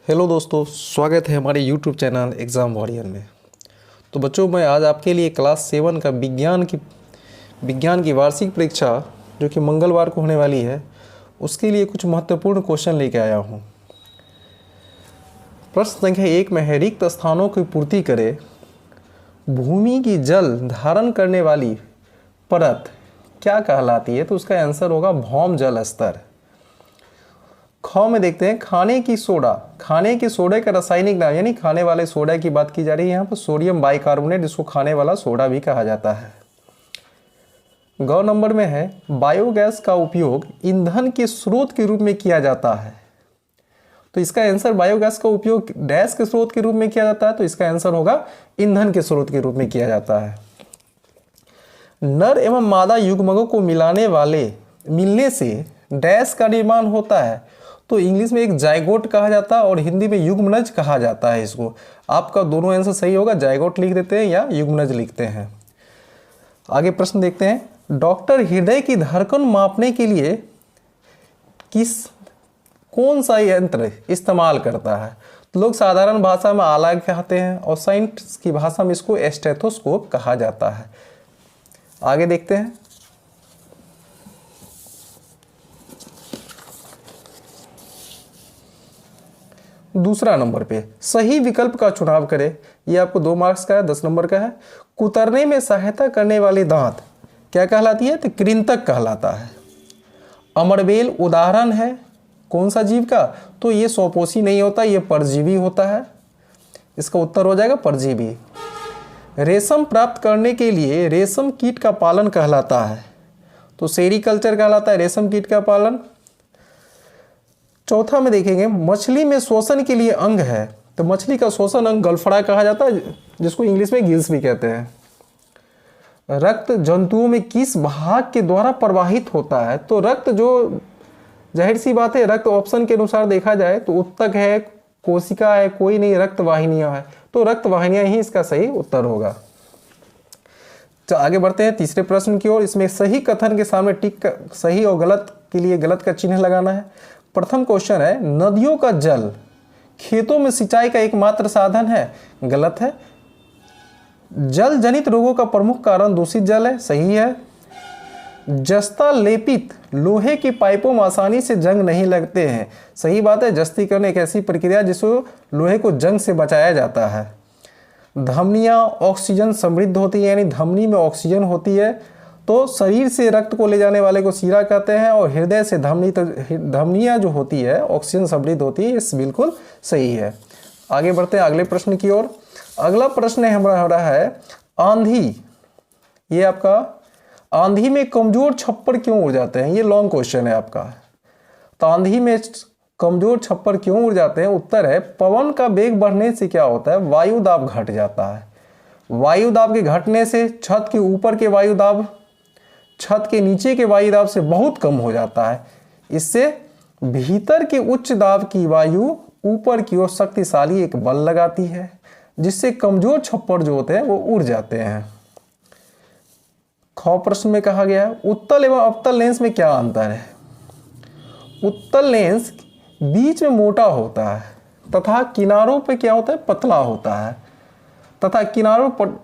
Hello दोस्तों, स्वागत है हमारे YouTube चैनल एग्ज़ाम वॉरियर में। तो बच्चों, मैं आज आपके लिए क्लास 7 का विज्ञान की वार्षिक परीक्षा जो कि मंगलवार को होने वाली है, उसके लिए कुछ महत्वपूर्ण क्वेश्चन लेके आया हूँ। प्रश्न संख्या 1 में है, रिक्त स्थानों की पूर्ति करे भूमि की जल धारण करने वाली परत क्या कहलाती है? तो उसका आंसर होगा भौम जल स्तर। ख में देखते हैं, खाने के सोडे का रासायनिक नाम, यानी खाने वाले सोडा की बात की जा रही है यहाँ पर, सोडियम बाइकार्बोनेट, जिसको खाने वाला सोडा भी कहा जाता है। ग नंबर में है, बायोगैस का उपयोग ईंधन के स्रोत के रूप में किया जाता है। तो इसका आंसर, बायोगैस का उपयोग डैश के स्रोत के रूप में किया जाता है, तो इसका आंसर होगा ईंधन के स्रोत के रूप में किया जाता है। नर एवं मादा युग्मकों को मिलने से डैश का निर्माण होता है। तो इंग्लिश में एक जाइगोट कहा जाता है और हिंदी में युग्मनज कहा जाता है इसको। आपका दोनों आंसर सही होगा, जाइगोट लिख देते हैं या युग्मनज लिखते हैं। आगे प्रश्न देखते हैं, डॉक्टर हृदय की धड़कन मापने के लिए कौन सा यंत्र इस्तेमाल करता है? तो लोग साधारण भाषा में आला कहते हैं और साइंस की भाषा में इसको स्टेथोस्कोप कहा जाता है। आगे देखते हैं, दूसरा नंबर पे सही विकल्प का चुनाव करें। ये आपको 2 मार्क्स का है, 10 नंबर का है। कुतरने में सहायता करने वाली दांत क्या कहलाती है? तो कृंतक कहलाता है। अमरबेल उदाहरण है कौन सा जीव का? तो ये स्वपोषी नहीं होता, ये परजीवी होता है। इसका उत्तर हो जाएगा परजीवी। रेशम प्राप्त करने के लिए रेशम कीट का पालन कहलाता है। तो सेरीकल्चर कहलाता है रेशम कीट का पालन। चौथा में देखेंगे, मछली में श्वसन के लिए अंग है। तो मछली का श्वसन अंग गलफड़ा कहा जाता है, जिसको इंग्लिश में गिल्स भी कहते हैं। रक्त जंतुओं में किस भाग के द्वारा प्रवाहित होता है? तो रक्त, जो जाहिर सी बात है, रक्त ऑप्शन के अनुसार देखा जाए तो उत्तक है, कोशिका है, कोई नहीं, रक्त वाहिनियां है। तो रक्त वाहिनियां ही इसका सही उत्तर होगा। तो आगे बढ़ते हैं तीसरे प्रश्न की ओर। इसमें सही कथन के सामने टिक, सही और गलत के लिए गलत का चिन्ह लगाना है। प्रथम क्वेश्चन है, नदियों का जल खेतों में सिंचाई का एकमात्र साधन है। गलत है। जल जनित रोगों का प्रमुख कारण दूषित जल है। सही है। जस्ता लेपित लोहे की पाइपों में आसानी से जंग नहीं लगते हैं। सही बात है। जस्तीकरण एक ऐसी प्रक्रिया जिससे लोहे को जंग से बचाया जाता है। धमनियां ऑक्सीजन समृद्ध होती है, यानी धमनी में ऑक्सीजन होती है। तो शरीर से रक्त को ले जाने वाले को सीरा कहते हैं, और हृदय से धमनियां जो होती है ऑक्सीजन समृद्ध होती है। इस बिल्कुल सही है। आगे बढ़ते हैं अगले प्रश्न की ओर। अगला प्रश्न हमारा है, आंधी। ये आपका, आंधी में कमजोर छप्पर क्यों उड़ जाते हैं? ये लॉन्ग क्वेश्चन है आपका। तो आंधी में कमजोर छप्पर क्यों उड़ जाते हैं? उत्तर है, पवन का वेग बढ़ने से क्या होता है? वायु दाब घट जाता है। वायु दाब के घटने से छत के ऊपर के वायु दाब छत के नीचे के वायु दाब से बहुत कम हो जाता है। इससे भीतर के उच्च दाब की वायु ऊपर की ओर शक्तिशाली एक बल लगाती है, जिससे कमजोर छप्पर जो होते हैं वो उड़ जाते हैं। ख प्रश्न में कहा गया है, उत्तल एवं अवतल लेंस में क्या अंतर है? उत्तल लेंस बीच में मोटा होता है तथा किनारों पर क्या होता है? पतला होता है। तथा किनारों पर,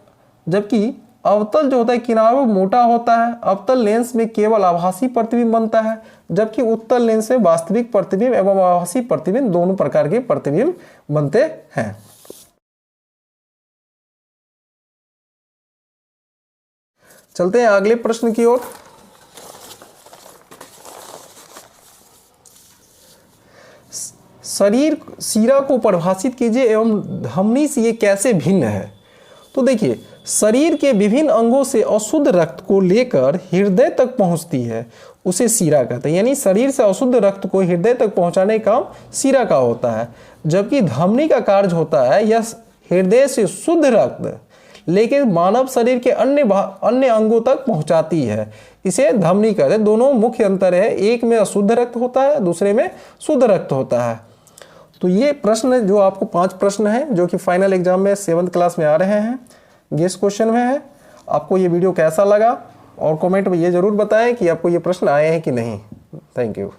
जबकि अवतल जो होता है किनारों मोटा होता है। अवतल लेंस में केवल आभासी प्रतिबिंब बनता है, जबकि उत्तल लेंस में वास्तविक प्रतिबिंब एवं आभासी प्रतिबिंब दोनों प्रकार के प्रतिबिंब बनते हैं। चलते हैं अगले प्रश्न की ओर। शरीर सीरा को परिभाषित कीजिए एवं धमनी से ये कैसे भिन्न है? तो देखिए, शरीर के विभिन्न अंगों से अशुद्ध रक्त को लेकर हृदय तक पहुंचती है, उसे सीरा कहते हैं। यानी शरीर से अशुद्ध रक्त को हृदय तक पहुंचाने का काम सीरा का होता है, जबकि धमनी का कार्य होता है यह हृदय से शुद्ध रक्त लेकिन मानव शरीर के अन्य अंगों तक पहुंचाती है, इसे धमनी कहते हैं। दोनों मुख्य अंतर है, एक में अशुद्ध रक्त होता है, दूसरे में शुद्ध रक्त होता है। तो ये प्रश्न जो आपको 5 प्रश्न हैं जो कि फाइनल एग्जाम में 7th क्लास में आ रहे हैं, गेस क्वेश्चन में है। आपको ये वीडियो कैसा लगा और कमेंट में ये जरूर बताएं कि आपको ये प्रश्न आए हैं कि नहीं। Thank you.